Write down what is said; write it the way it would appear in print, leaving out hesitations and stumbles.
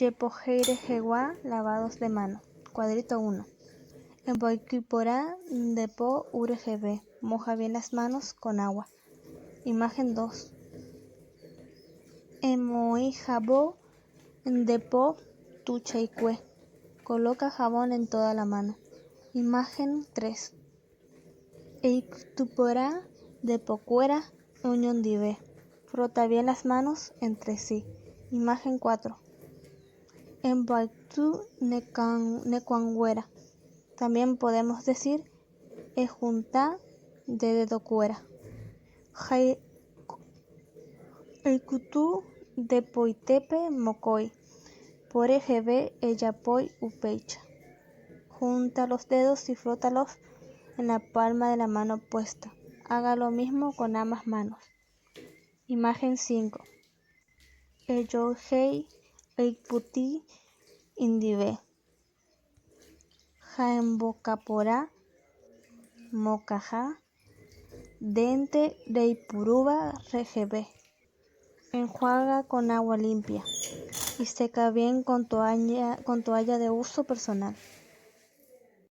Yepojeire jeguá, lavados de mano. Cuadrito 1. Emboikiporá depo URGB. Moja bien las manos con agua. Imagen 2. Emoi jabó depo tuchaikue. Coloca jabón en toda la mano. Imagen 3. Eiktuporá depo cuera unión dive. Frota bien las manos entre sí. Imagen 4. Emboiktu nekuanguera. También podemos decir ejunta de dedo cuera. Eikutu depoitepe mokoi. Por EGB ellapoi upeicha. Junta los dedos y frótalos en la palma de la mano opuesta. Haga lo mismo con ambas manos. Imagen 5. Eyohei eikputi indive. Jaembocaporá mocaja dente reipuruba regebe. Enjuaga con agua limpia y seca bien con toalla de uso personal.